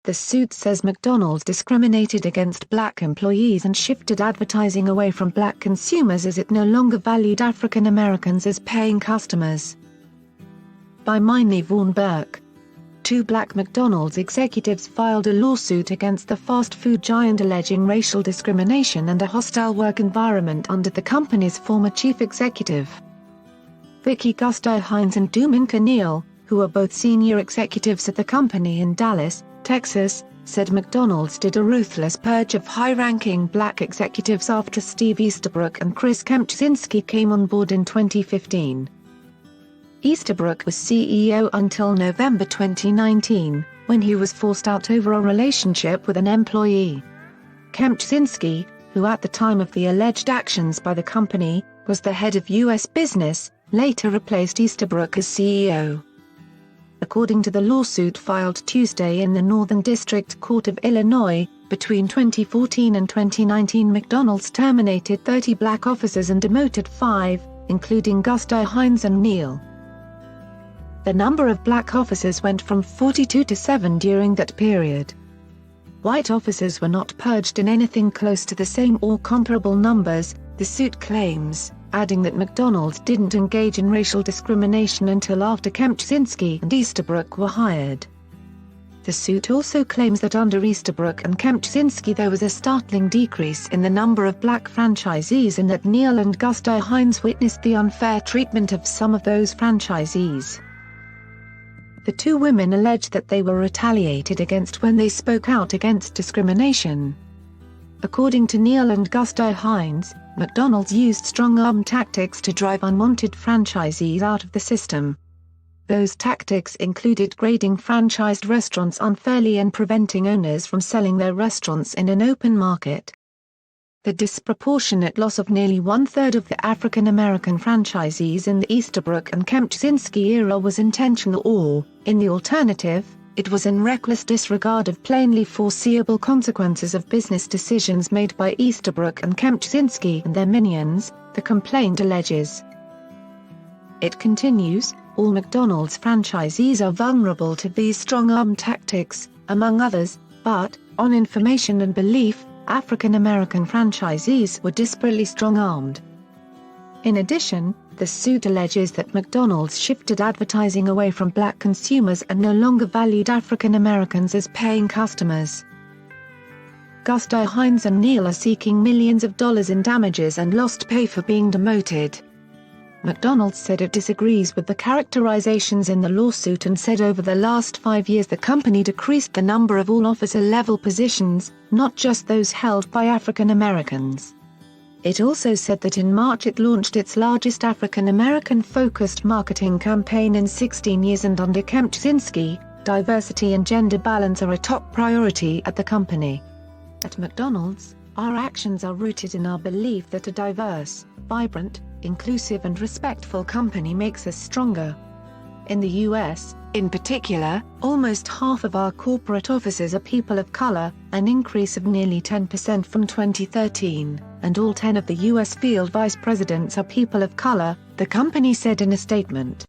The suit says McDonald's discriminated against black employees and shifted advertising away from black consumers as it no longer valued African Americans as paying customers. By Minley Vaughan Burke. 2 black McDonald's executives filed a lawsuit against the fast food giant alleging racial discrimination and a hostile work environment under the company's former chief executive. Vicky Gusto-Hines and Dominka Neal, who are both senior executives at the company in Dallas, Texas, said McDonald's did a ruthless purge of high-ranking black executives after Steve Easterbrook and Chris Kempczynski came on board in 2015. Easterbrook was CEO until November 2019, when he was forced out over a relationship with an employee. Kempczynski, who at the time of the alleged actions by the company, was the head of U.S. business, later replaced Easterbrook as CEO. According to the lawsuit filed Tuesday in the Northern District Court of Illinois, between 2014 and 2019 McDonald's terminated 30 black officers and demoted 5, including Gusto-Hines and Neal. The number of black officers went from 42 to 7 during that period. White officers were not purged in anything close to the same or comparable numbers, the suit claims, adding that McDonald's didn't engage in racial discrimination until after Kempczynski and Easterbrook were hired. The suit also claims that under Easterbrook and Kempczynski there was a startling decrease in the number of black franchisees and that Neal and Gusto-Hines witnessed the unfair treatment of some of those franchisees. The 2 women alleged that they were retaliated against when they spoke out against discrimination. According to Neal and Gusto-Hines, McDonald's used strong-arm tactics to drive unwanted franchisees out of the system. Those tactics included grading franchised restaurants unfairly and preventing owners from selling their restaurants in an open market. The disproportionate loss of nearly 1/3 of the African American franchisees in the Easterbrook and Kempczynski era was intentional or, in the alternative, it was in reckless disregard of plainly foreseeable consequences of business decisions made by Easterbrook and Kempczynski and their minions, the complaint alleges. It continues, all McDonald's franchisees are vulnerable to these strong-arm tactics, among others, but, on information and belief, African American franchisees were disparately strong-armed. In addition, the suit alleges that McDonald's shifted advertising away from black consumers and no longer valued African Americans as paying customers. Gusto-Hines and Neal are seeking millions of dollars in damages and lost pay for being demoted. McDonald's said it disagrees with the characterizations in the lawsuit and said over the last 5 years the company decreased the number of all officer-level positions, not just those held by African Americans. It also said that in March it launched its largest African American-focused marketing campaign in 16 years and under Kempczynski, diversity and gender balance are a top priority at the company. At McDonald's, our actions are rooted in our belief that a diverse, vibrant, inclusive and respectful company makes us stronger. In the U.S., in particular, almost half of our corporate officers are people of color, an increase of nearly 10% from 2013, and all 10 of the U.S. field vice presidents are people of color, the company said in a statement.